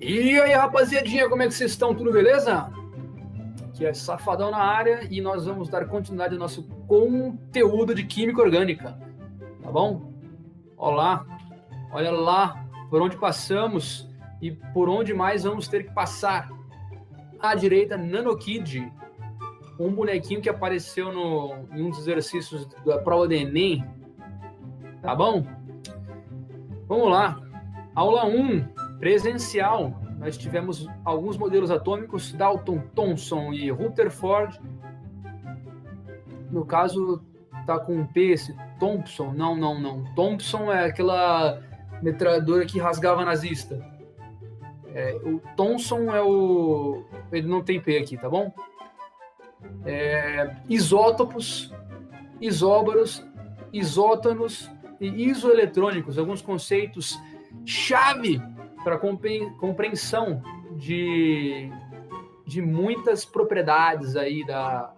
E aí, rapaziadinha, como é que vocês estão? Tudo beleza? Aqui é Safadão na área e nós vamos dar continuidade ao nosso conteúdo de química orgânica, tá bom? Olha lá por onde passamos e por onde mais vamos ter que passar. À direita, NanoKid, um bonequinho que apareceu em um dos exercícios da prova do Enem, tá bom? Vamos lá. Aula 1, presencial. Nós tivemos alguns modelos atômicos, Dalton, Thomson e Rutherford. No caso, tá com P esse Thompson. Não. Thompson é aquela metralhadora que rasgava nazista. O Thomson é o... Ele não tem P aqui, tá bom? Isótopos, isóbaros, isótonos e isoeletrônicos. Alguns conceitos chave para compreensão de muitas propriedades aí da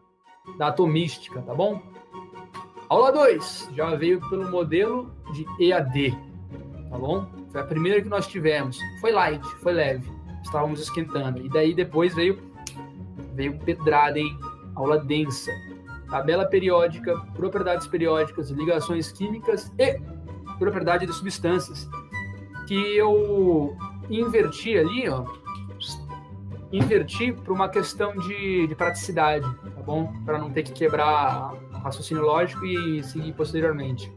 atomística, tá bom? Aula 2 já veio pelo modelo de EAD, tá bom? Foi a primeira que nós tivemos. Foi light, foi leve. Estávamos esquentando. E daí depois veio pedrada, hein? Aula densa. Tabela periódica, propriedades periódicas, ligações químicas e propriedade de substâncias. Que eu inverti ali, ó. Inverti para uma questão de praticidade, tá bom? Para não ter que quebrar o raciocínio lógico e seguir posteriormente.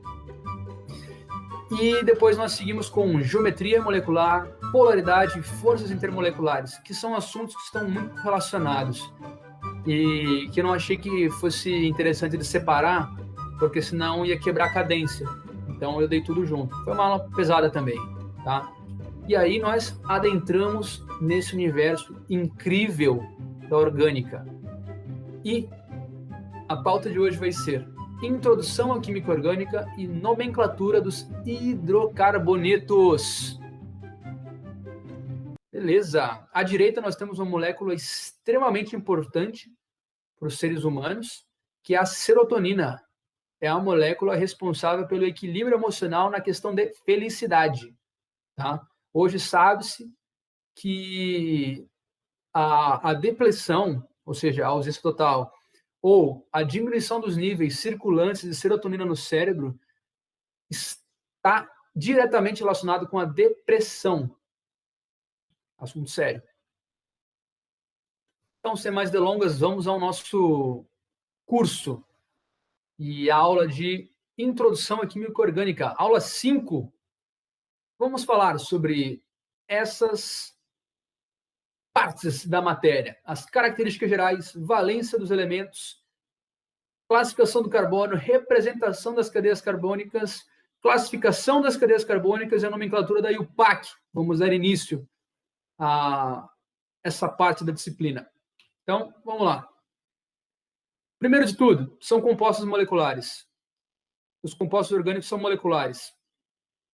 E depois nós seguimos com geometria molecular, polaridade e forças intermoleculares, que são assuntos que estão muito relacionados e que eu não achei que fosse interessante de separar, porque senão ia quebrar a cadência. Então eu dei tudo junto. Foi uma aula pesada também, tá? E aí nós adentramos nesse universo incrível da orgânica. E a pauta de hoje vai ser Introdução à Química Orgânica e Nomenclatura dos Hidrocarbonetos. Beleza. À direita nós temos uma molécula extremamente importante para os seres humanos, que é a serotonina. É a molécula responsável pelo equilíbrio emocional na questão de felicidade, tá? Hoje sabe-se que a depressão, ou seja, a ausência total, ou a diminuição dos níveis circulantes de serotonina no cérebro está diretamente relacionado com a depressão. Assunto sério. Então, sem mais delongas, vamos ao nosso curso e aula de Introdução à Química Orgânica. Aula 5. Vamos falar sobre essas partes da matéria: as características gerais, valência dos elementos, classificação do carbono, representação das cadeias carbônicas, classificação das cadeias carbônicas e a nomenclatura da IUPAC. Vamos dar início a essa parte da disciplina. Então, vamos lá. Primeiro de tudo, são compostos moleculares. Os compostos orgânicos são moleculares,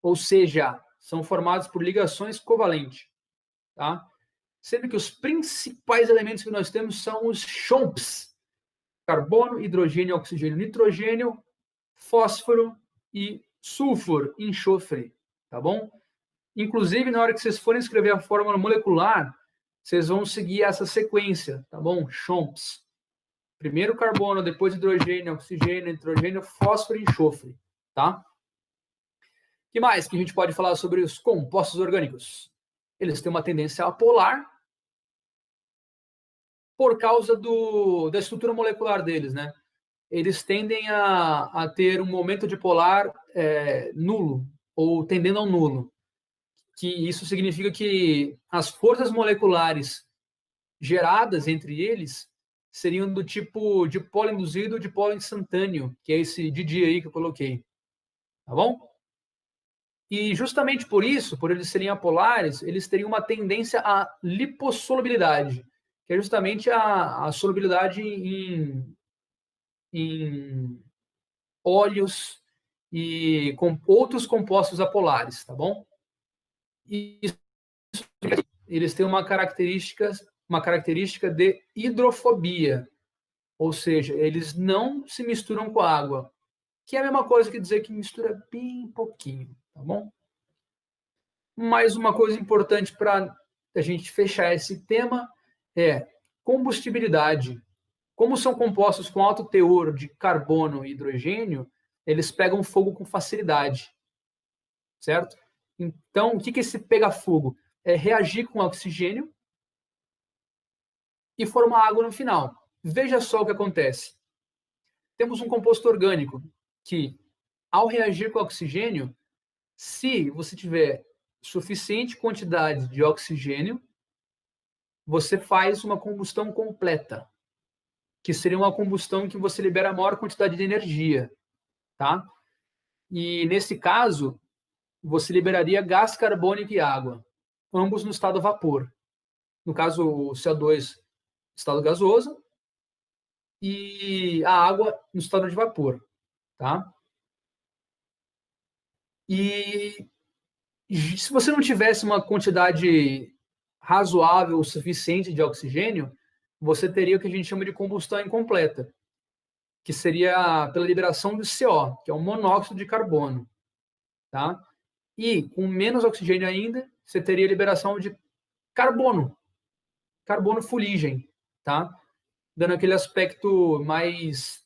ou seja, são formados por ligações covalentes, tá? Sendo que os principais elementos que nós temos são os CHOMPs: carbono, hidrogênio, oxigênio, nitrogênio, fósforo e sulfuro, enxofre, tá bom? Inclusive, na hora que vocês forem escrever a fórmula molecular, vocês vão seguir essa sequência, tá bom? CHOMPs. Primeiro carbono, depois hidrogênio, oxigênio, nitrogênio, fósforo e enxofre, tá? O que mais que a gente pode falar sobre os compostos orgânicos? Eles têm uma tendência apolar por causa da estrutura molecular deles, né? Eles tendem a ter um momento dipolar nulo, ou tendendo ao nulo. Que isso significa que as forças moleculares geradas entre eles seriam do tipo dipolo induzido ou dipolo instantâneo, que é esse DD aí que eu coloquei. Tá bom? E justamente por isso, por eles serem apolares, eles teriam uma tendência à lipossolubilidade, que é justamente a solubilidade em óleos e com outros compostos apolares, tá bom? E eles têm uma característica de hidrofobia, ou seja, eles não se misturam com a água, que é a mesma coisa que dizer que mistura bem pouquinho, tá bom? Mais uma coisa importante para da gente fechar esse tema é combustibilidade. Como são compostos com alto teor de carbono e hidrogênio, eles pegam fogo com facilidade, certo? Então, o que é esse pega-fogo? É reagir com oxigênio e formar água no final. Veja só o que acontece. Temos um composto orgânico que, ao reagir com oxigênio, se você tiver suficiente quantidade de oxigênio, você faz uma combustão completa, que seria uma combustão que você libera a maior quantidade de energia, tá? E nesse caso, você liberaria gás carbônico e água, ambos no estado vapor. No caso, o CO2 estado gasoso e a água no estado de vapor, tá? E se você não tivesse uma quantidade razoável o suficiente de oxigênio, você teria o que a gente chama de combustão incompleta, que seria pela liberação do CO, que é o monóxido de carbono, tá? E com menos oxigênio ainda, você teria liberação de carbono, carbono fuligem, tá? Dando aquele aspecto mais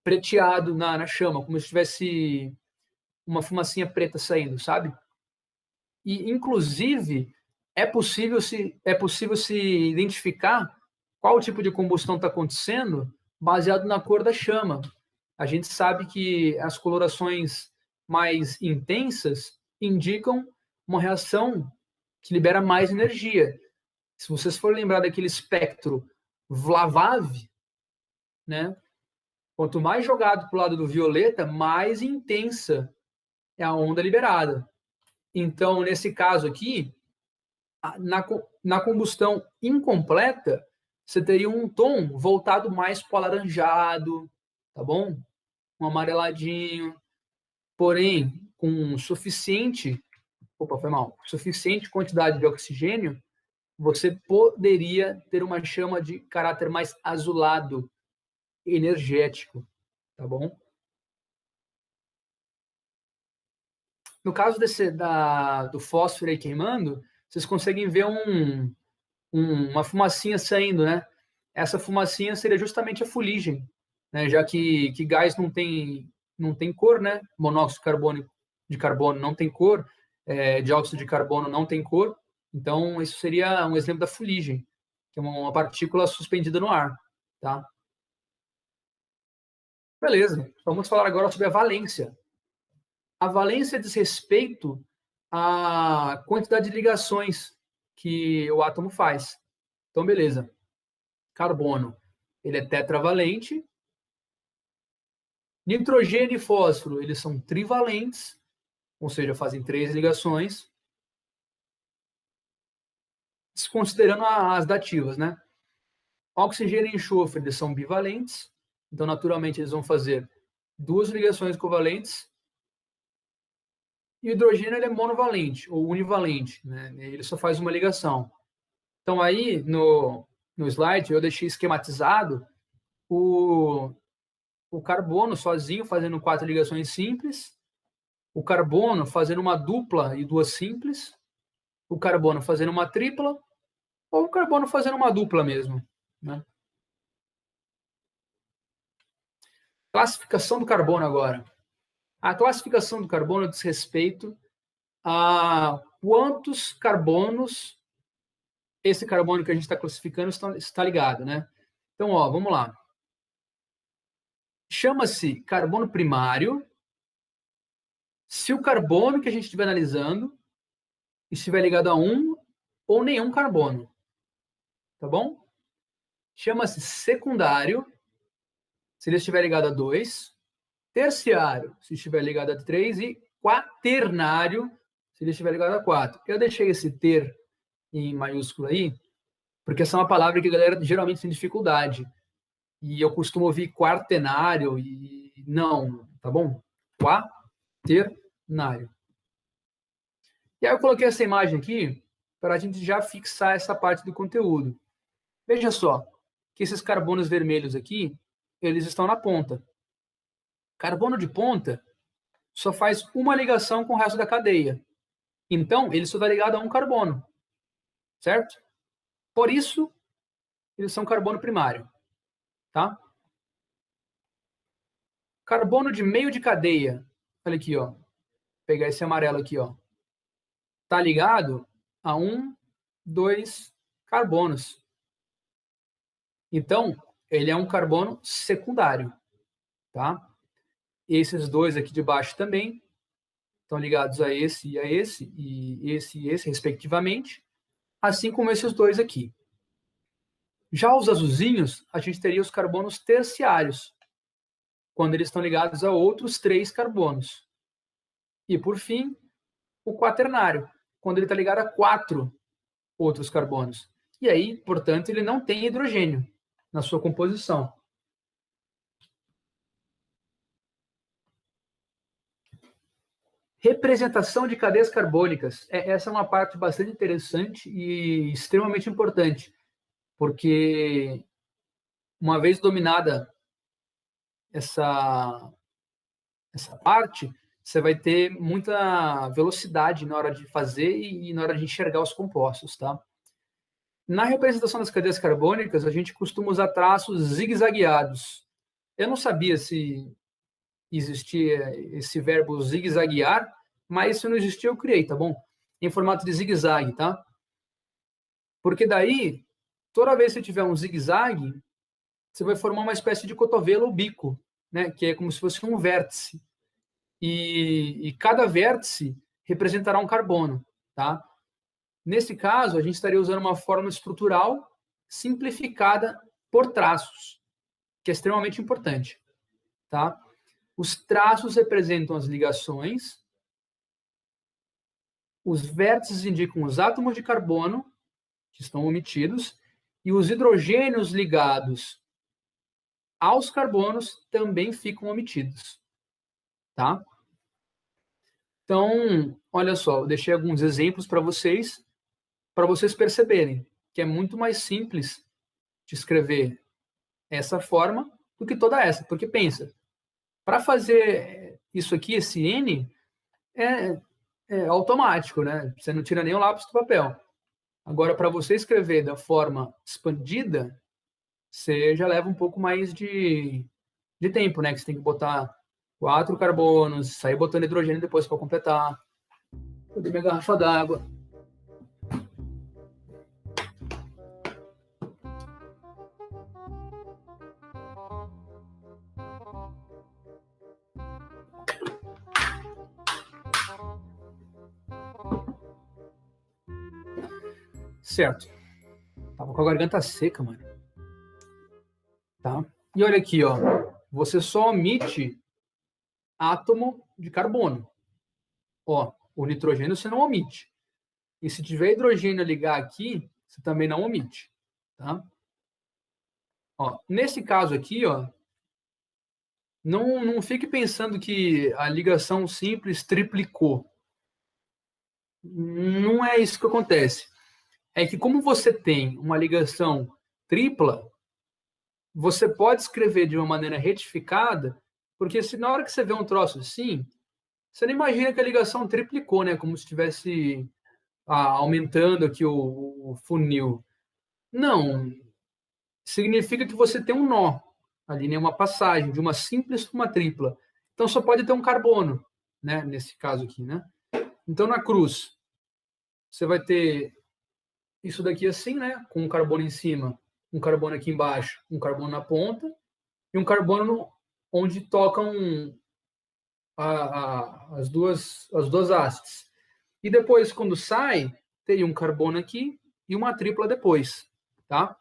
preteado na chama, como se tivesse uma fumacinha preta saindo, sabe? E, inclusive, é possível se identificar qual tipo de combustão está acontecendo baseado na cor da chama. A gente sabe que as colorações mais intensas indicam uma reação que libera mais energia. Se vocês forem lembrar daquele espectro Vlavav, né? Quanto mais jogado para o lado do violeta, mais intensa é a onda liberada. Então, nesse caso aqui, na combustão incompleta, você teria um tom voltado mais para o alaranjado, tá bom? Um amareladinho, porém, com suficiente quantidade de oxigênio, você poderia ter uma chama de caráter mais azulado, energético, tá bom? No caso do fósforo aí queimando, vocês conseguem ver uma fumacinha saindo, né? Essa fumacinha seria justamente a fuligem, né? Já que gás não tem cor, né? Monóxido de carbono não tem cor, dióxido de carbono não tem cor. Então, isso seria um exemplo da fuligem, que é uma partícula suspendida no ar, tá? Beleza. Vamos falar agora sobre a valência. A valência diz respeito à quantidade de ligações que o átomo faz. Então, beleza. Carbono, ele é tetravalente. Nitrogênio e fósforo, eles são trivalentes, ou seja, fazem 3 ligações. Desconsiderando as dativas, né? Oxigênio e enxofre, eles são bivalentes. Então, naturalmente, eles vão fazer 2 ligações covalentes. E o hidrogênio ele é monovalente ou univalente, né? Ele só faz uma ligação. Então, aí no slide eu deixei esquematizado o carbono sozinho fazendo 4 ligações simples, o carbono fazendo uma dupla e 2 simples, o carbono fazendo uma tripla, ou o carbono fazendo uma dupla mesmo, né? Classificação do carbono agora. A classificação do carbono diz respeito a quantos carbonos esse carbono que a gente está classificando está ligado, né? Então, ó, vamos lá. Chama-se carbono primário se o carbono que a gente estiver analisando estiver ligado a um ou nenhum carbono, tá bom? Chama-se secundário se ele estiver ligado a 2, terciário se estiver ligado a 3 e quaternário se ele estiver ligado a 4. Eu deixei esse ter em maiúsculo aí, porque essa é uma palavra que a galera geralmente tem dificuldade. E eu costumo ouvir quaternário e não, tá bom? Quaternário. E aí eu coloquei essa imagem aqui para a gente já fixar essa parte do conteúdo. Veja só, que esses carbonos vermelhos aqui, eles estão na ponta. Carbono de ponta só faz uma ligação com o resto da cadeia. Então, ele só está ligado a um carbono, certo? Por isso, eles são carbono primário, tá? Carbono de meio de cadeia, olha aqui, ó. Vou pegar esse amarelo aqui, ó. Tá ligado a 1, 2 carbonos. Então, ele é um carbono secundário, tá? Esses dois aqui de baixo também estão ligados a esse e esse, respectivamente, assim como esses dois aqui. Já os azulzinhos, a gente teria os carbonos terciários, quando eles estão ligados a outros 3 carbonos. E, por fim, o quaternário, quando ele está ligado a 4 outros carbonos. E aí, portanto, ele não tem hidrogênio na sua composição. Representação de cadeias carbônicas. Essa é uma parte bastante interessante e extremamente importante, porque uma vez dominada essa parte, você vai ter muita velocidade na hora de fazer e na hora de enxergar os compostos, tá? Na representação das cadeias carbônicas, a gente costuma usar traços zigue-zagueados. Eu não sabia se existia esse verbo zigue-zaguear, mas se não existia, eu criei, tá bom? Em formato de zigue-zague, tá? Porque daí, toda vez que você tiver um zigue-zague, você vai formar uma espécie de cotovelo ou bico, né? Que é como se fosse um vértice. E cada vértice representará um carbono, tá? Nesse caso, a gente estaria usando uma forma estrutural simplificada por traços, que é extremamente importante, tá? Os traços representam as ligações, os vértices indicam os átomos de carbono que estão omitidos e os hidrogênios ligados aos carbonos também ficam omitidos, tá? Então, olha só, eu deixei alguns exemplos para vocês perceberem que é muito mais simples de escrever essa forma do que toda essa. Porque pensa, para fazer isso aqui, esse N, é, é automático, né? Você não tira nem o lápis do papel. Agora, para você escrever da forma expandida, você já leva um pouco mais de tempo, né? Que você tem que botar 4 carbonos, sair botando hidrogênio depois para completar. Cadê minha garrafa d'água? Certo. Tava com a garganta seca, mano. Tá? E olha aqui, ó. Você só omite átomo de carbono. Ó, o nitrogênio você não omite. E se tiver hidrogênio a ligar aqui, você também não omite, tá? Ó, nesse caso aqui, ó, não fique pensando que a ligação simples triplicou. Não é isso que acontece. É que como você tem uma ligação tripla, você pode escrever de uma maneira retificada, porque se na hora que você vê um troço assim, você não imagina que a ligação triplicou, né? Como se estivesse aumentando aqui o funil. Não, significa que você tem um nó ali, né? Uma passagem de uma simples para uma tripla. Então só pode ter um carbono, né? Nesse caso aqui, né? Então na cruz você vai ter isso daqui assim, né? Com um carbono em cima, um carbono aqui embaixo, um carbono na ponta e um carbono onde tocam as duas hastes. E depois, quando sai, teria um carbono aqui e uma tripla depois, tá?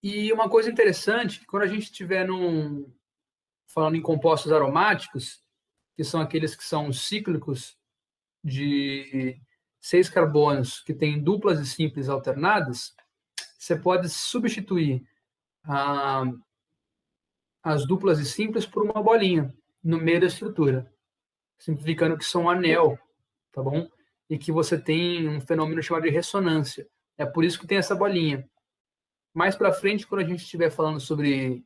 E uma coisa interessante, quando a gente estiver falando em compostos aromáticos, que são aqueles que são cíclicos de 6 carbonos, que têm duplas e simples alternadas, você pode substituir as duplas e simples por uma bolinha no meio da estrutura, simplificando que são um anel, tá bom? E que você tem um fenômeno chamado de ressonância. É por isso que tem essa bolinha. Mais para frente, quando a gente estiver falando sobre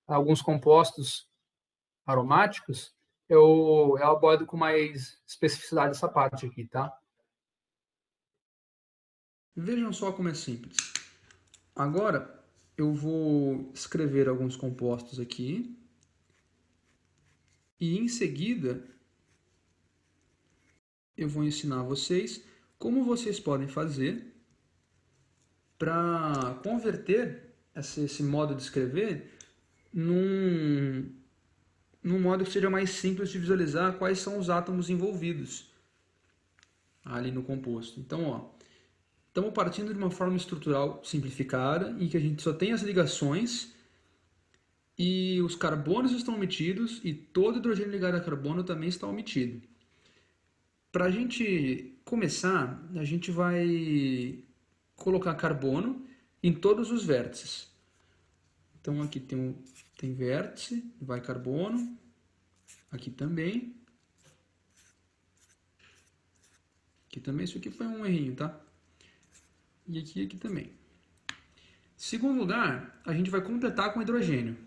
alguns compostos aromáticos, eu abordo com mais especificidade essa parte aqui, tá? Vejam só como é simples. Agora eu vou escrever alguns compostos aqui e em seguida eu vou ensinar vocês como vocês podem fazer para converter esse modo de escrever num modo que seja mais simples de visualizar quais são os átomos envolvidos ali no composto. Então, ó, estamos partindo de uma forma estrutural simplificada em que a gente só tem as ligações e os carbonos estão omitidos e todo hidrogênio ligado a carbono também está omitido. Para a gente começar, a gente vai colocar carbono em todos os vértices. Então aqui tem vértice, vai carbono, aqui também. Aqui também, isso aqui foi um errinho, tá? E aqui também. Segundo lugar, a gente vai completar com hidrogênio,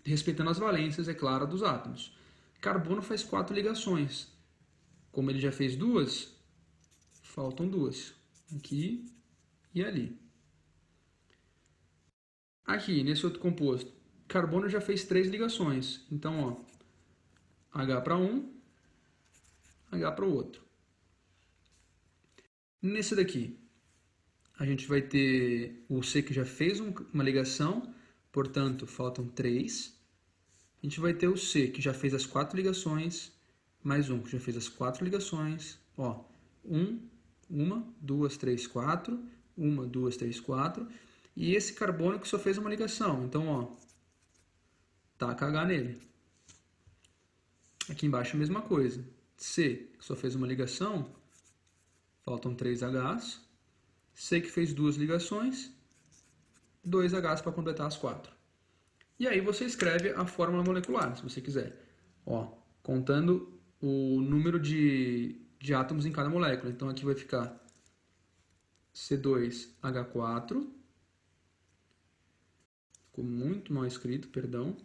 respeitando as valências, é claro, dos átomos. Carbono faz 4 ligações. Como ele já fez 2, faltam 2. Aqui e ali. Aqui, nesse outro composto, carbono já fez 3 ligações. Então, ó, H para um, H para o outro. Nesse daqui, a gente vai ter o C que já fez uma ligação, portanto, faltam 3. A gente vai ter o C que já fez as 4 ligações, mais um que já fez as 4 ligações. Ó, uma, duas, três, quatro. Uma, duas, três, quatro. E esse carbono que só fez uma ligação. Então, ó, taca H nele. Aqui embaixo a mesma coisa. C que só fez uma ligação, faltam 3 Hs. C que fez 2 ligações, 2 Hs para completar as 4. E aí você escreve a fórmula molecular, se você quiser. Ó, contando o número de átomos em cada molécula. Então aqui vai ficar C2H4. Ficou muito mal escrito, perdão.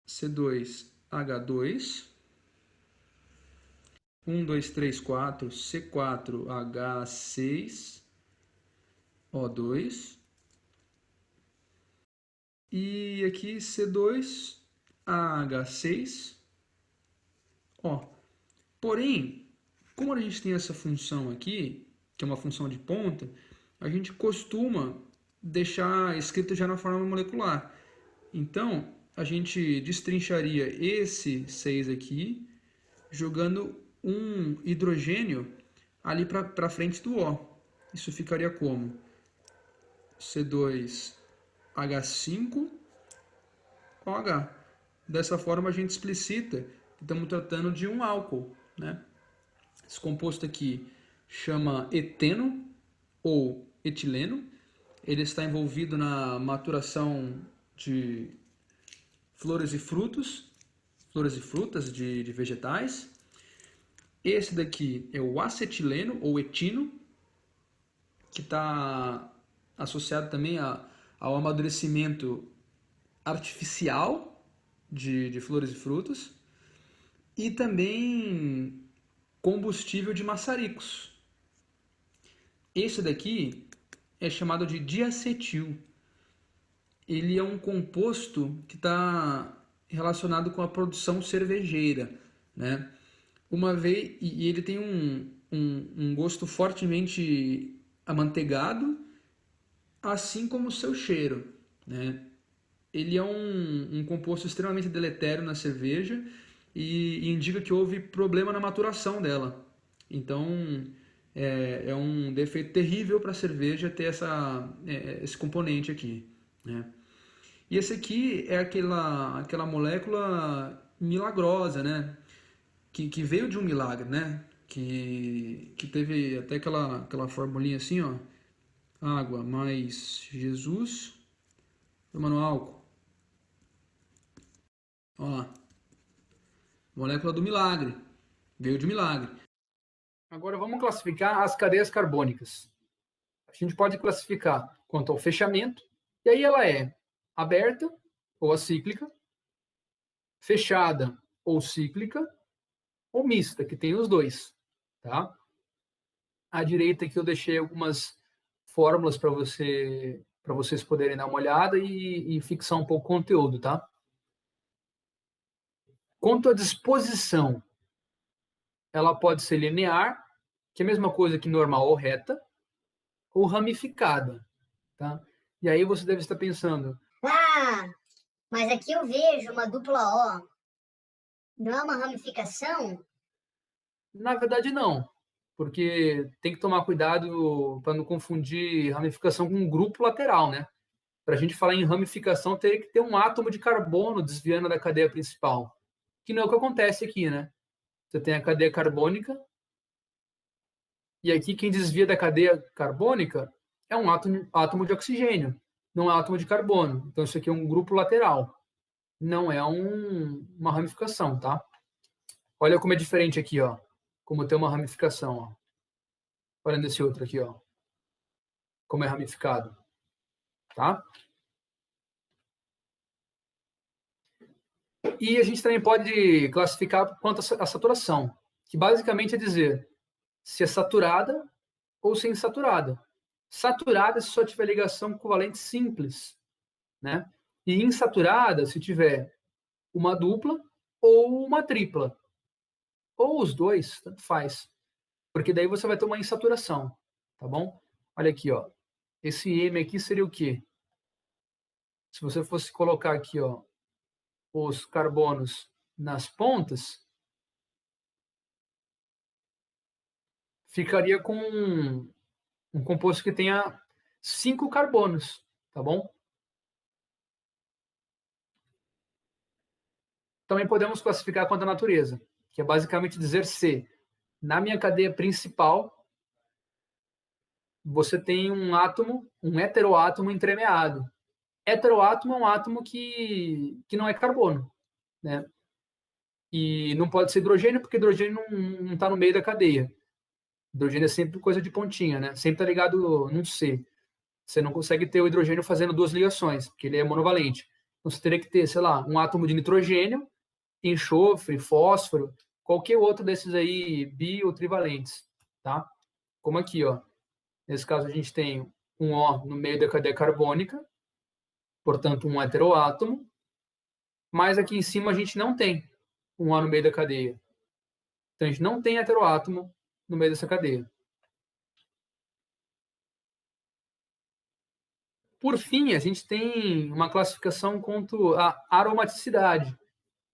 C2H2. 1, 2, 3, 4, C4H6, O2. E aqui C2AH6, ó. Porém, como a gente tem essa função aqui, que é uma função de ponta, a gente costuma deixar escrito já na forma molecular. Então, a gente destrincharia esse 6 aqui, jogando um hidrogênio ali para frente do O. Isso ficaria como? C2H5OH. Dessa forma a gente explicita que estamos tratando de um álcool, né? Esse composto aqui chama eteno ou etileno. Ele está envolvido na maturação de flores e frutas de vegetais. Esse daqui é o acetileno ou etino, que está associado também ao amadurecimento artificial de flores e frutas, e também combustível de maçaricos. Esse daqui é chamado de diacetil. Ele é um composto que está relacionado com a produção cervejeira, né? E ele tem um gosto fortemente amanteigado, assim como o seu cheiro, né? Ele é um composto extremamente deletério na cerveja e indica que houve problema na maturação dela. Então, é um defeito terrível para a cerveja ter esse componente aqui, né? E esse aqui é aquela molécula milagrosa, né? Que veio de um milagre, né? Que teve até aquela formulinha assim, ó. Água mais Jesus formando álcool. Ó lá. Molécula do milagre. Veio de milagre. Agora vamos classificar as cadeias carbônicas. A gente pode classificar quanto ao fechamento, e aí ela é aberta, ou acíclica, fechada ou cíclica, ou mista, que tem os dois, tá? À direita aqui eu deixei algumas fórmulas para vocês poderem dar uma olhada e fixar um pouco o conteúdo, tá? Quanto à disposição, ela pode ser linear, que é a mesma coisa que normal ou reta, ou ramificada, tá? E aí você deve estar pensando, Ah, mas aqui eu vejo uma dupla O. Não é uma ramificação? na verdade não, porque tem que tomar cuidado para não confundir ramificação com grupo lateral, né? Para a gente falar em ramificação, teria que ter um átomo de carbono desviando da cadeia principal, que não é o que acontece aqui, né? Você tem a cadeia carbônica, e aqui quem desvia da cadeia carbônica é um átomo de oxigênio, não é átomo de carbono. Então, isso aqui é um grupo lateral, não é uma ramificação, tá? Olha como é diferente aqui, ó. Como tem uma ramificação, ó. Olha nesse outro aqui, ó. Como é ramificado, tá? E a gente também pode classificar quanto à saturação, que basicamente é dizer se é saturada ou se é insaturada. Saturada se só tiver ligação covalente simples, né? E insaturada se tiver uma dupla ou uma tripla. Ou os dois, tanto faz. Porque daí você vai ter uma insaturação, tá bom? Olha aqui, ó. Esse M aqui seria o quê? Se você fosse colocar aqui, ó, os carbonos nas pontas, ficaria com um composto que tenha 5 carbonos, tá bom? Também podemos classificar quanto à natureza, que é basicamente dizer se na minha cadeia principal você tem um átomo, um heteroátomo entremeado. Heteroátomo é um átomo que não é carbono, né? E não pode ser hidrogênio, porque hidrogênio não está no meio da cadeia. Hidrogênio é sempre coisa de pontinha, né? Sempre está ligado num C. Você não consegue ter o hidrogênio fazendo duas ligações, porque ele é monovalente. Então você teria que ter, sei lá, um átomo de nitrogênio, enxofre, fósforo, qualquer outro desses aí bi ou trivalentes, tá? Como aqui, ó. Nesse caso a gente tem um O no meio da cadeia carbônica, portanto um heteroátomo, mas aqui em cima a gente não tem um O no meio da cadeia. Então a gente não tem heteroátomo no meio dessa cadeia. Por fim, a gente tem uma classificação quanto à aromaticidade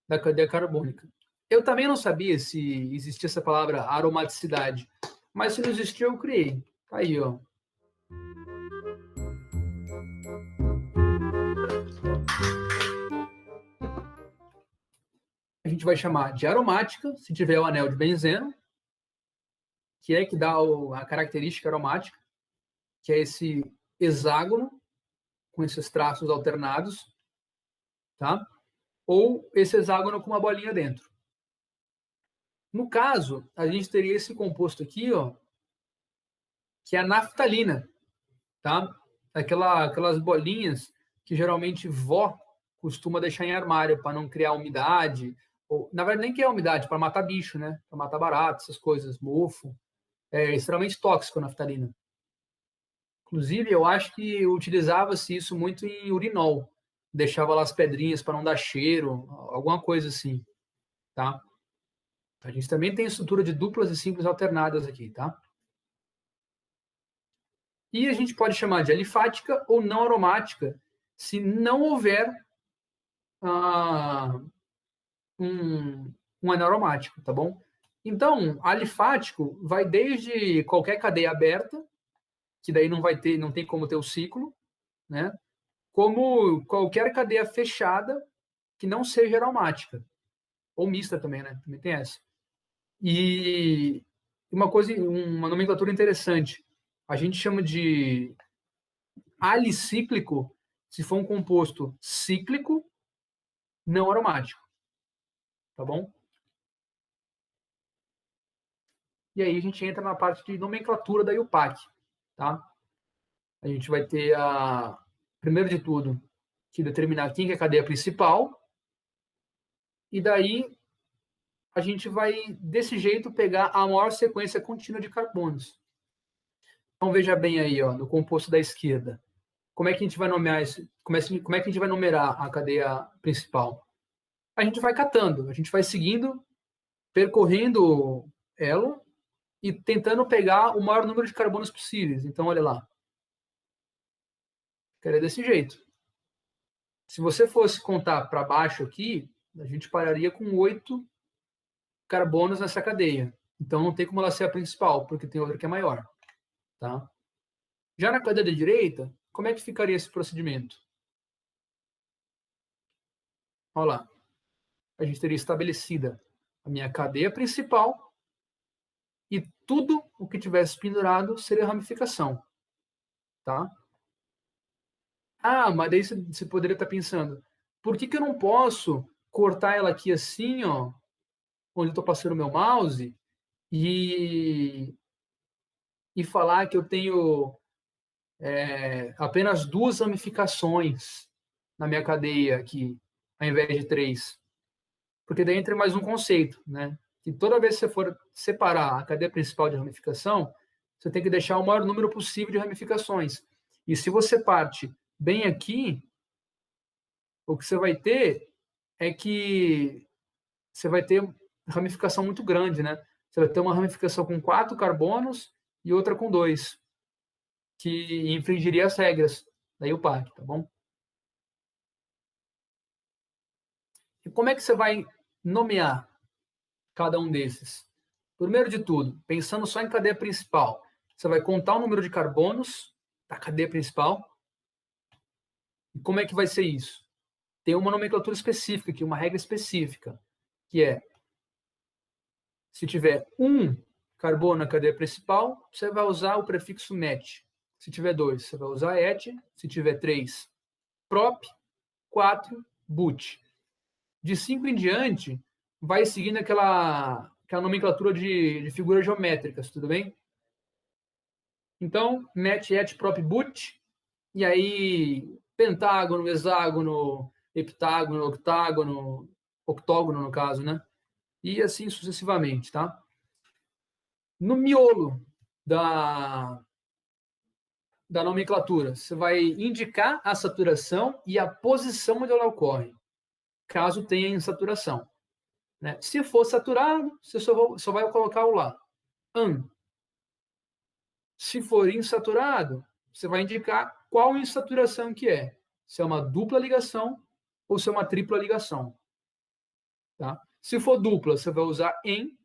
da cadeia carbônica. Eu também não sabia se existia essa palavra aromaticidade, mas se não existia, eu criei. Tá aí, ó. A gente vai chamar de aromática, se tiver o anel de benzeno, que é que dá a característica aromática, que é esse hexágono com esses traços alternados, tá? Ou esse hexágono com uma bolinha dentro. No caso, a gente teria esse composto aqui, ó, que é a naftalina, tá? Aquelas bolinhas que geralmente vó costuma deixar em armário para não criar umidade, ou na verdade nem criar umidade, para matar bicho, né? Para matar barato, essas coisas, mofo. É extremamente tóxico a naftalina. Inclusive, eu acho que utilizava-se isso muito em urinol. Deixava lá as pedrinhas para não dar cheiro, alguma coisa assim, tá? A gente também tem estrutura de duplas e simples alternadas aqui, tá? E a gente pode chamar de alifática ou não aromática se não houver ah, um anaromático, tá bom? Então, alifático vai desde qualquer cadeia aberta, que daí não tem como ter o ciclo, né? Como qualquer cadeia fechada que não seja aromática, ou mista também, né? Também tem essa. E uma nomenclatura interessante, a gente chama de alicíclico se for um composto cíclico não aromático, tá bom? E aí a gente entra na parte de nomenclatura da IUPAC, tá? A gente vai ter primeiro de tudo, que determinar quem que é a cadeia principal, e daí a gente vai, desse jeito, pegar a maior sequência contínua de carbonos. Então, veja bem aí, ó, no composto da esquerda. Como é que a gente vai nomear esse, como é que a gente vai numerar a cadeia principal? A gente vai catando, a gente vai seguindo, percorrendo ela e tentando pegar o maior número de carbonos possíveis. Então, olha lá. Quero desse jeito. Se você fosse contar para baixo aqui, a gente pararia com 8 carbonos nessa cadeia. Então, não tem como ela ser a principal, porque tem outra que é maior. Tá? Já na cadeia da direita, como é que ficaria esse procedimento? Olha lá. A gente teria estabelecida a minha cadeia principal e tudo o que tivesse pendurado seria ramificação. Tá? Ah, mas daí você poderia estar pensando, por que eu não posso cortar ela aqui assim, ó, onde eu estou passando o meu mouse, e, e falar que eu tenho apenas 2 ramificações na minha cadeia aqui, ao invés de 3? Porque daí entra mais um conceito, né? Que toda vez que você for separar a cadeia principal de ramificação, você tem que deixar o maior número possível de ramificações. E se você parte bem aqui, o que você vai ter é que você vai ter ramificação muito grande, né? Você vai ter uma ramificação com 4 carbonos e outra com 2, que infringiria as regras da IUPAC, tá bom? E como é que você vai nomear cada um desses? Primeiro de tudo, pensando só em cadeia principal, você vai contar o número de carbonos da cadeia principal. E como é que vai ser isso? Tem uma nomenclatura específica aqui, uma regra específica, que é, se tiver 1 carbono na cadeia principal, você vai usar o prefixo met. Se tiver 2, você vai usar et. Se tiver 3, prop. 4, but. De 5 em diante, vai seguindo aquela nomenclatura de figuras geométricas, tudo bem? Então, met, et, prop, but, e aí pentágono, hexágono, heptágono, octágono, octógono no caso, né? E assim sucessivamente, tá? No miolo da nomenclatura, você vai indicar a saturação e a posição onde ela ocorre, caso tenha insaturação. Né? Se for saturado, você só vai colocar o lá. Se for insaturado, você vai indicar qual insaturação que é. Se é uma dupla ligação ou se é uma tripla ligação. Tá? Se for dupla, você vai usar em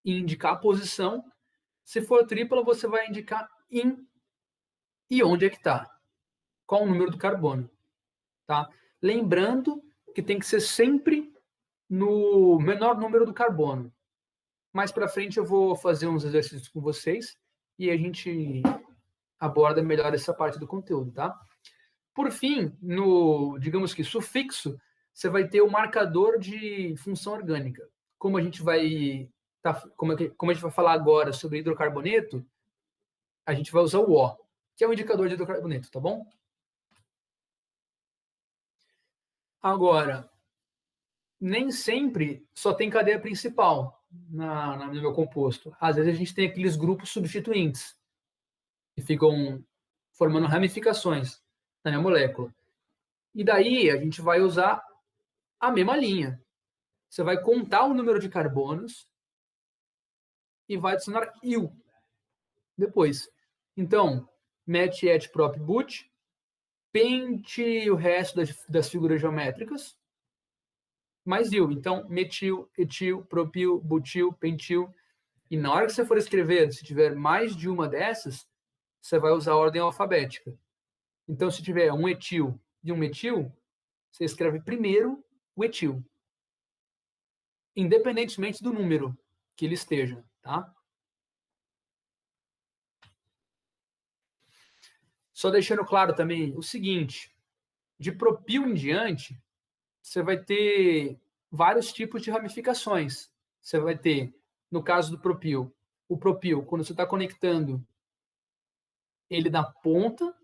e indicar a posição. Se for tripla, você vai indicar in e onde é que está. Qual o número do carbono. Tá? Lembrando que tem que ser sempre no menor número do carbono. Mais para frente eu vou fazer uns exercícios com vocês e a gente aborda melhor essa parte do conteúdo, tá? Por fim, no, digamos que, sufixo, você vai ter o marcador de função orgânica. Como a gente vai como a gente vai falar agora sobre hidrocarboneto, a gente vai usar o O, que é o indicador de hidrocarboneto, tá bom? Agora, nem sempre só tem cadeia principal no meu composto. Às vezes a gente tem aqueles grupos substituintes, que ficam formando ramificações na minha molécula. E daí a gente vai usar a mesma linha. Você vai contar o número de carbonos e vai adicionar il depois. Então, met, et, prop, but, pente o resto das figuras geométricas, mais il. Então, metil, etil, propil, butil, pentil. E na hora que você for escrever, se tiver mais de uma dessas, você vai usar a ordem alfabética. Então, se tiver um etil e um metil, você escreve primeiro o etil, independentemente do número que ele esteja, tá? Só deixando claro também o seguinte, de propil em diante, você vai ter vários tipos de ramificações. Você vai ter, no caso do propil, o propil, quando você está conectando ele na ponta,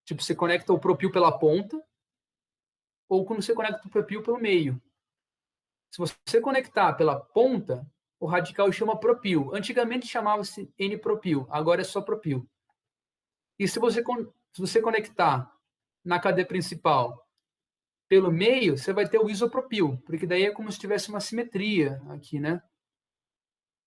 Tipo, você conecta o propil pela ponta ou quando você conecta o propil pelo meio. Se você conectar pela ponta, o radical chama propil. Antigamente chamava-se N-propil, agora é só propil. E se você conectar na cadeia principal pelo meio, você vai ter o isopropil, porque daí é como se tivesse uma simetria aqui, né?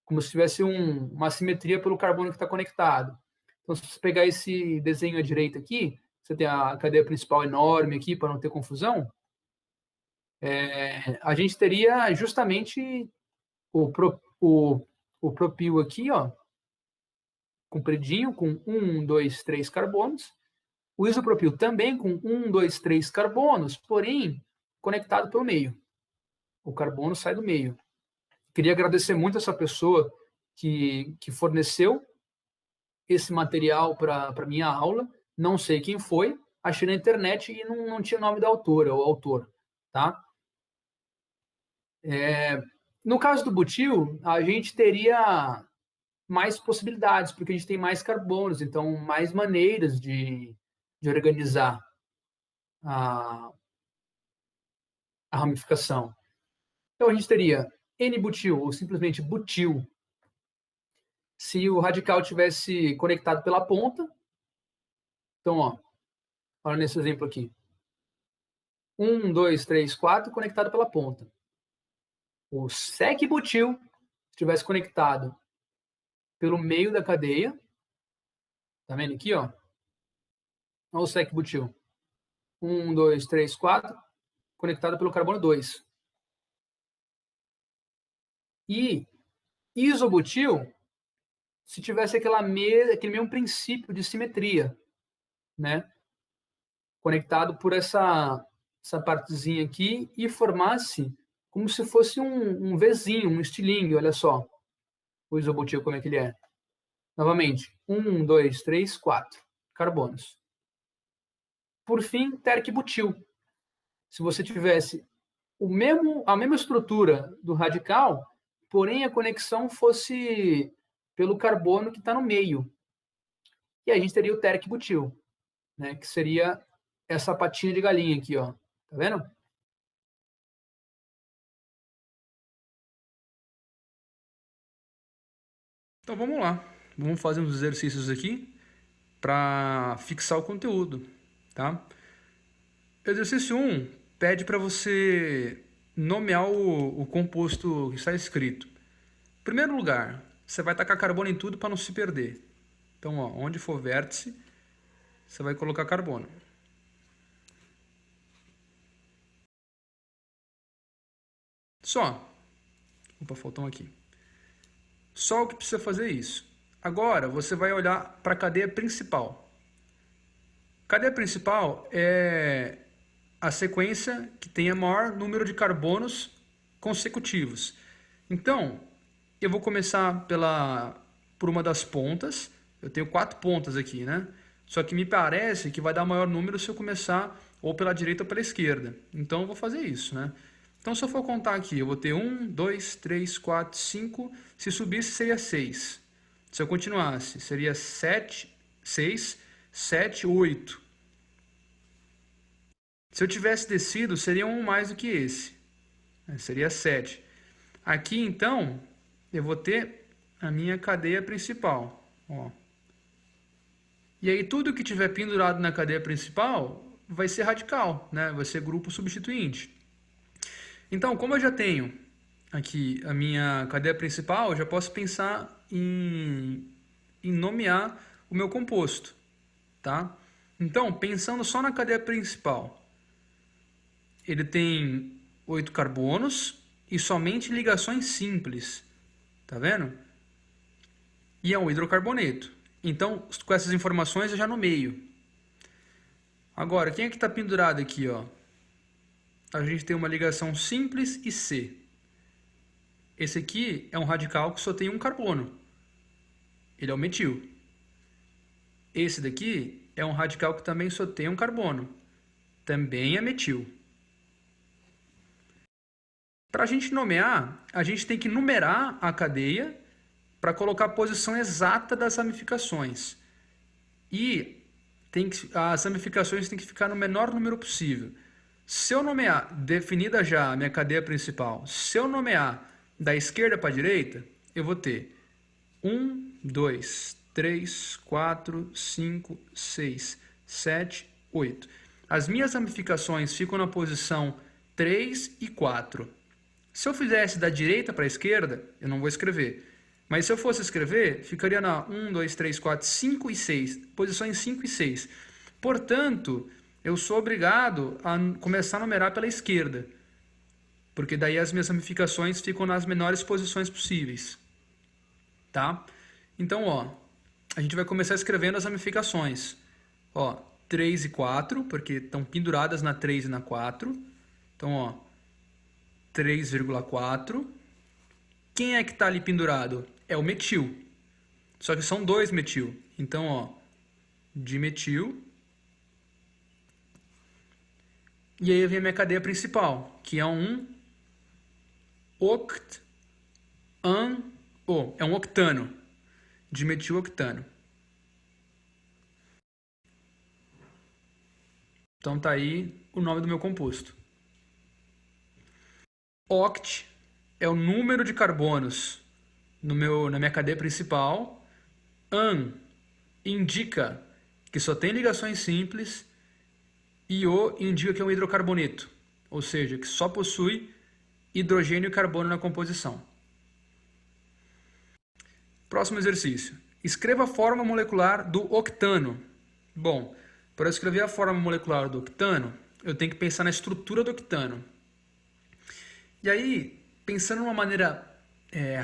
Como se tivesse uma simetria pelo carbono que está conectado. Então, se você pegar esse desenho à direita aqui, você tem a cadeia principal enorme aqui, para não ter confusão, a gente teria justamente o propil aqui, ó, compridinho, com 1, 2, 3 carbonos. O isopropil também com 1, 2, 3 carbonos, porém conectado pelo meio. O carbono sai do meio. Queria agradecer muito essa pessoa que forneceu esse material para a minha aula. Não sei quem foi, achei na internet e não tinha o nome da autora ou autor. Tá? No caso do butil, a gente teria mais possibilidades, porque a gente tem mais carbonos, então mais maneiras de organizar a, a ramificação. Então a gente teria N-butil, ou simplesmente butil, se o radical tivesse conectado pela ponta. Então, ó, olha nesse exemplo aqui. 1, 2, 3, 4, conectado pela ponta. O sec-butil estivesse conectado pelo meio da cadeia. Tá vendo aqui, ó? Olha o sec-butil. 1, 2, 3, 4, conectado pelo carbono 2. E isobutil, se tivesse aquele mesmo princípio de simetria, né? Conectado por essa partezinha aqui e formasse como se fosse um Vzinho, um estilingue, olha só. O isobutil, como é que ele é. Novamente, 1, 2, 3, 4 carbonos. Por fim, terc-butil. Se você tivesse a mesma estrutura do radical, porém a conexão fosse pelo carbono que está no meio. E aí a gente teria o terc-butil, né, que seria essa patinha de galinha aqui, ó. Tá vendo? Então vamos lá. Vamos fazer uns exercícios aqui para fixar o conteúdo, tá? Exercício 1 pede para você nomear o composto que está escrito. Em primeiro lugar, você vai tacar carbono em tudo para não se perder. Então, ó, onde for vértice, você vai colocar carbono. Só. Opa, faltou um aqui. Só o que precisa fazer isso. Agora, você vai olhar para a cadeia principal. Cadeia principal é a sequência que tenha maior número de carbonos consecutivos. Então, eu vou começar por uma das pontas. Eu tenho 4 pontas aqui, né? Só que me parece que vai dar maior número se eu começar ou pela direita ou pela esquerda. Então, eu vou fazer isso, né? Então, se eu for contar aqui, eu vou ter 1, 2, 3, 4, 5. Se subisse, seria 6. Se eu continuasse, seria 7, 6, 7, 8. Se eu tivesse descido, seria um mais do que esse. Seria 7. Aqui, então, eu vou ter a minha cadeia principal. Ó. E aí, tudo que tiver pendurado na cadeia principal vai ser radical, né? Vai ser grupo substituinte. Então, como eu já tenho aqui a minha cadeia principal, eu já posso pensar em nomear o meu composto, tá? Então, pensando só na cadeia principal, ele tem 8 carbonos e somente ligações simples, tá vendo? E é um hidrocarboneto. Então, com essas informações eu já nomeio. Agora, quem é que está pendurado aqui, ó? A gente tem uma ligação simples e C. Esse aqui é um radical que só tem um carbono. Ele é o metil. Esse daqui é um radical que também só tem um carbono. Também é metil. Para a gente nomear, a gente tem que numerar a cadeia para colocar a posição exata das ramificações. E as ramificações têm que ficar no menor número possível. Se eu nomear, definida já a minha cadeia principal, se eu nomear da esquerda para a direita, eu vou ter 1, 2, 3, 4, 5, 6, 7, 8. As minhas ramificações ficam na posição 3 e 4. Se eu fizesse da direita para a esquerda, eu não vou escrever. Mas se eu fosse escrever, ficaria na 1, 2, 3, 4, 5 e 6. Posições 5 e 6. Portanto, eu sou obrigado a começar a numerar pela esquerda. Porque daí as minhas ramificações ficam nas menores posições possíveis. Tá? Então, ó, a gente vai começar escrevendo as ramificações. Ó, 3 e 4, porque estão penduradas na 3 e na 4. Então, ó, 3,4. Quem é que está ali pendurado? É o metil. Só que são 2 metil. Então, ó, dimetil. E aí vem a minha cadeia principal, que é um é um octano. Dimetiloctano. Então tá aí o nome do meu composto. Oct é o número de carbonos na minha cadeia principal. An indica que só tem ligações simples. E O indica que é um hidrocarboneto, ou seja, que só possui hidrogênio e carbono na composição. Próximo exercício. Escreva a forma molecular do octano. Bom, para eu escrever a forma molecular do octano, eu tenho que pensar na estrutura do octano. E aí, pensando de uma maneira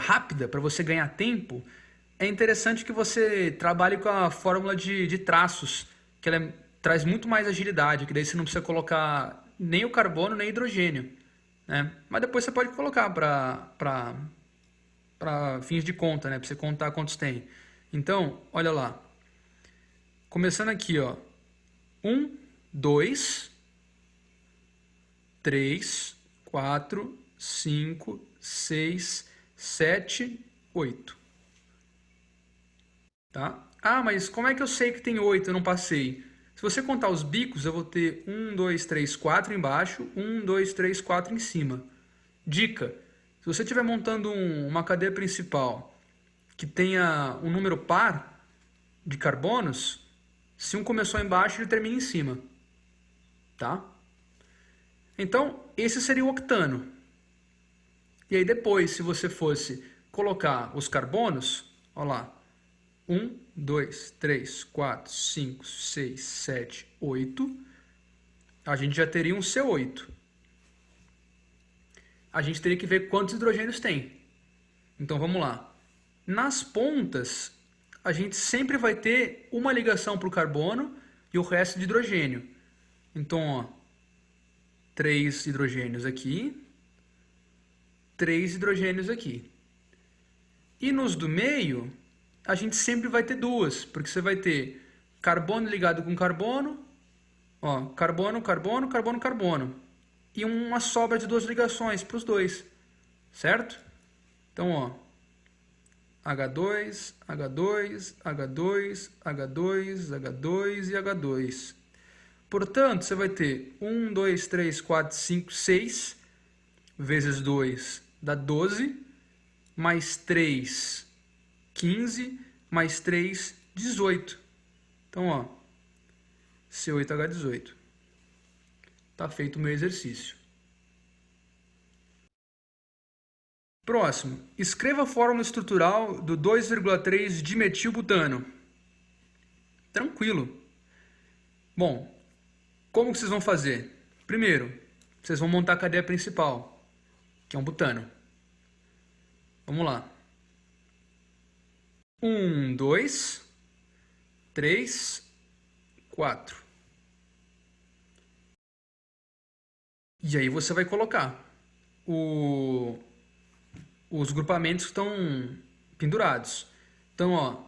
rápida, para você ganhar tempo, é interessante que você trabalhe com a fórmula de traços, que ela traz muito mais agilidade, que daí você não precisa colocar nem o carbono, nem hidrogênio. Né? Mas depois você pode colocar para fins de conta, né? Para você contar quantos tem. Então, olha lá. Começando aqui, ó. 1, 2, 3, 4, 5, 6, 7, 8. Tá? Ah, mas como é que eu sei que tem 8? Eu não passei. Se você contar os bicos, eu vou ter 1, 2, 3, 4 embaixo, 1, 2, 3, 4 em cima. Dica: se você estiver montando uma cadeia principal que tenha um número par de carbonos, se um começou embaixo, ele termina em cima. Tá? Então, esse seria o octano. E aí depois, se você fosse colocar os carbonos, olha lá, 1, 2, 3, 4, 5, 6, 7, 8. A gente já teria um C8. A gente teria que ver quantos hidrogênios tem. Então vamos lá. Nas pontas, a gente sempre vai ter uma ligação para o carbono e o resto de hidrogênio. Então, ó, 3 hidrogênios aqui, 3 hidrogênios aqui. E nos do meio, a gente sempre vai ter duas, porque você vai ter carbono ligado com carbono, ó, carbono, carbono, carbono, carbono. E uma sobra de duas ligações para os dois, certo? Então, ó, H2, H2, H2, H2, H2 e H2. Portanto, você vai ter 1, 2, 3, 4, 5, 6, vezes 2 dá 12, mais 3, 15, mais 3, 18. Então, ó, C8H18. Tá feito o meu exercício. Próximo. Escreva a fórmula estrutural do 2,3 dimetilbutano. Tranquilo. Bom, como que vocês vão fazer? Primeiro, vocês vão montar a cadeia principal, que é um butano. Vamos lá. 1, 2, 3, 4. E aí você vai colocar os grupamentos que estão pendurados. Então, ó,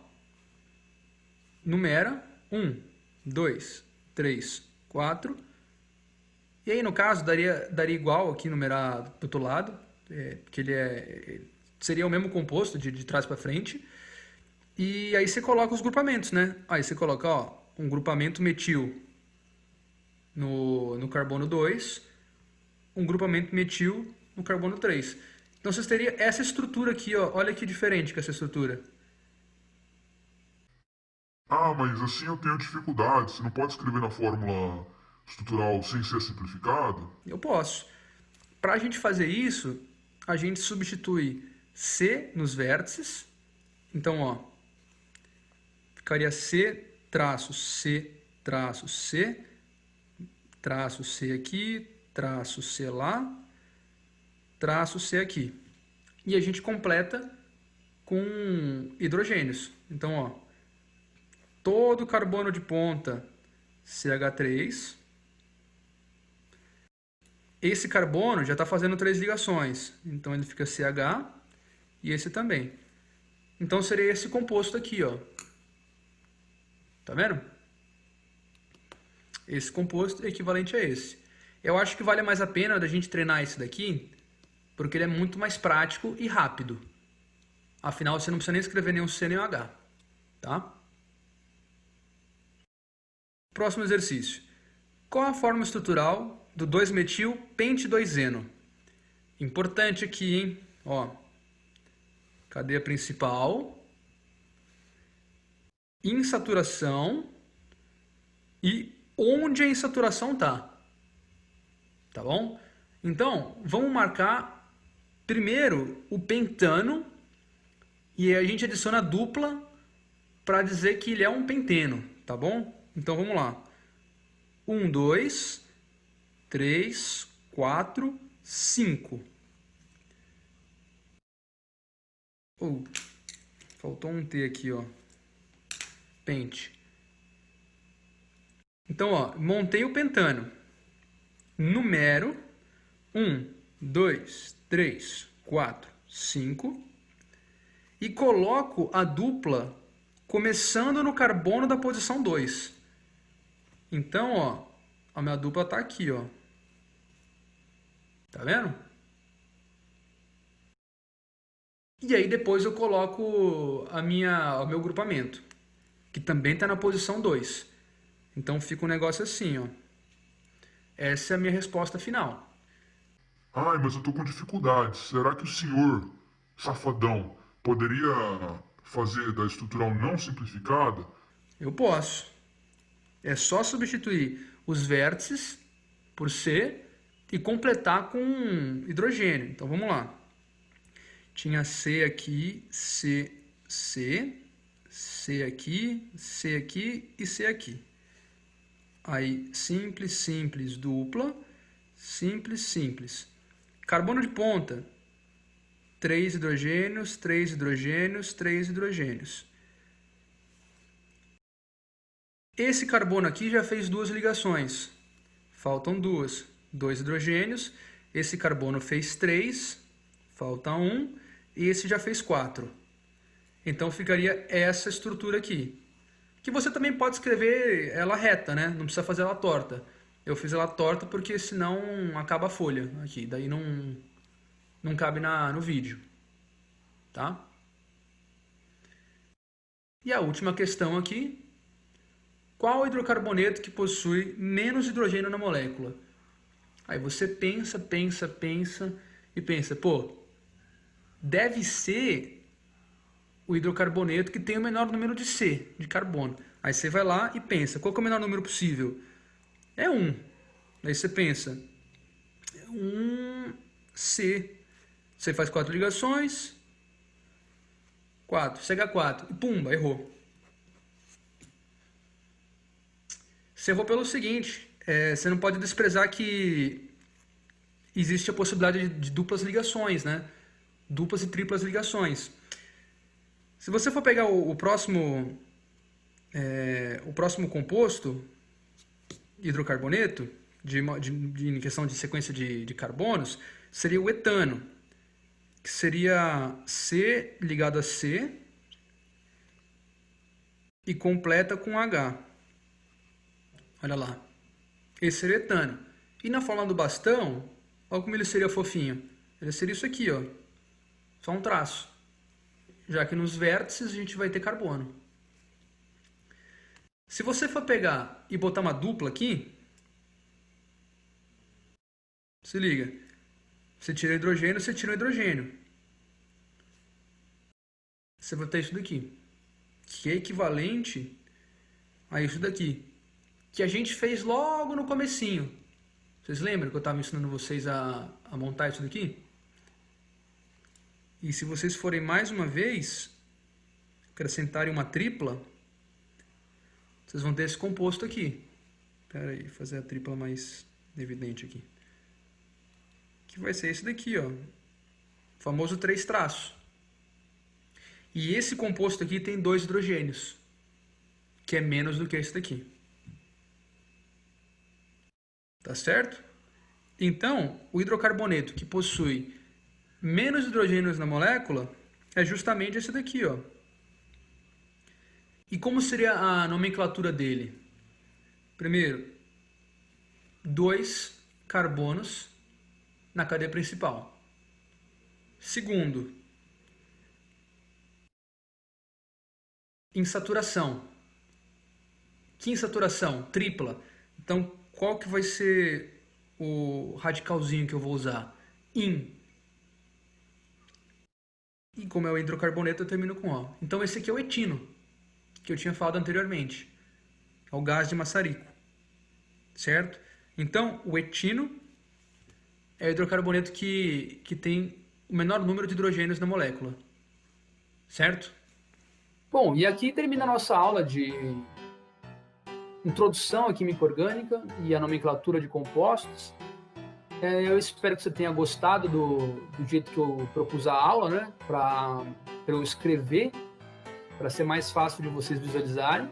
numera 1, 2, 3, 4. E aí, no caso, daria igual aqui numerar do outro lado, porque seria o mesmo composto de trás para frente. E aí você coloca os grupamentos, né? Aí você coloca, ó, um grupamento metil no carbono 2, um grupamento metil no carbono 3. Então vocês teriam essa estrutura aqui, ó. Olha que diferente que essa estrutura. Ah, mas assim eu tenho dificuldade. Você não pode escrever na fórmula estrutural sem ser simplificado? Eu posso. Para a gente fazer isso, a gente substitui C nos vértices. Então, ó, ficaria C traço C traço C, traço C aqui, traço C lá, traço C aqui. E a gente completa com hidrogênios. Então, ó, todo carbono de ponta CH3. Esse carbono já está fazendo 3 ligações. Então, ele fica CH e esse também. Então, seria esse composto aqui, ó. Tá vendo? Esse composto é equivalente a esse. Eu acho que vale mais a pena da gente treinar esse daqui, porque ele é muito mais prático e rápido. Afinal, você não precisa nem escrever nenhum C nem um H. Tá? Próximo exercício. Qual a forma estrutural do 2-metil-pente-2-eno? Importante aqui, hein? Ó, cadeia principal, insaturação e onde a insaturação tá. Tá bom? Então, vamos marcar primeiro o pentano e a gente adiciona a dupla para dizer que ele é um penteno, tá bom? Então, vamos lá. 1, 2, 3, 4, 5. Faltou um T aqui, ó. Pente. Então, ó, montei o pentano. Numero 1, 2, 3, 4, 5 e coloco a dupla começando no carbono da posição 2. Então, ó, a minha dupla tá aqui, ó. Tá vendo? E aí depois eu coloco o meu grupamento, que também está na posição 2. Então fica um negócio assim, ó. Essa é a minha resposta final. Ai, mas eu tô com dificuldade. Será que o senhor, safadão, poderia fazer da estrutural não simplificada? Eu posso. É só substituir os vértices por C e completar com hidrogênio. Então vamos lá. Tinha C aqui, C, C, C aqui e C aqui. Aí, simples, simples, dupla, simples, simples. Carbono de ponta, 3 hidrogênios, 3 hidrogênios, 3 hidrogênios. Esse carbono aqui já fez 2 ligações. Faltam 2. 2 hidrogênios. Esse carbono fez 3. Falta 1. E esse já fez 4. Então ficaria essa estrutura aqui. Que você também pode escrever ela reta, né? Não precisa fazer ela torta. Eu fiz ela torta porque senão acaba a folha aqui. Daí não cabe no vídeo. Tá? E a última questão aqui. Qual hidrocarboneto que possui menos hidrogênio na molécula? Aí você pensa e pensa, pô, deve ser o hidrocarboneto que tem o menor número de C, de carbono. Aí você vai lá e pensa, qual que é o menor número possível? É 1. Aí você pensa, 1C. Você faz 4 ligações, 4, CH4, e pumba, errou. Você errou pelo seguinte, você não pode desprezar que existe a possibilidade de duplas ligações, né? Duplas e triplas ligações. Se você for pegar o próximo composto, hidrocarboneto, em questão de sequência de carbonos, seria o etano, que seria C ligado a C e completa com H. Olha lá. Esse seria etano. E na forma do bastão, olha como ele seria fofinho. Ele seria isso aqui, ó. Só um traço. Já que nos vértices a gente vai ter carbono. Se você for pegar e botar uma dupla aqui, se liga, você tira hidrogênio, você tira o hidrogênio. Você vai ter isso daqui, que é equivalente a isso daqui, que a gente fez logo no comecinho. Vocês lembram que eu estava ensinando vocês a montar isso daqui? E se vocês forem mais uma vez acrescentarem uma tripla, vocês vão ter esse composto aqui. Espera aí, fazer a tripla mais evidente aqui. Que vai ser esse daqui, ó. O famoso 3 traços. E esse composto aqui tem 2 hidrogênios, que é menos do que esse daqui. Tá certo? Então, o hidrocarboneto que possui menos hidrogênios na molécula é justamente esse daqui, ó. E como seria a nomenclatura dele? Primeiro, 2 carbonos na cadeia principal. Segundo, insaturação. Que insaturação? Tripla. Então, qual que vai ser o radicalzinho que eu vou usar? In. E como é o hidrocarboneto, eu termino com O. Então, esse aqui é o etino, que eu tinha falado anteriormente. É o gás de maçarico. Certo? Então, o etino é o hidrocarboneto que tem o menor número de hidrogênios na molécula. Certo? Bom, e aqui termina a nossa aula de introdução à química orgânica e à nomenclatura de compostos. Eu espero que você tenha gostado do jeito que eu propus a aula, né? Para eu escrever, para ser mais fácil de vocês visualizarem.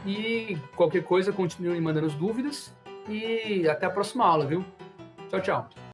E qualquer coisa, continuem mandando as dúvidas. E até a próxima aula, viu? Tchau, tchau.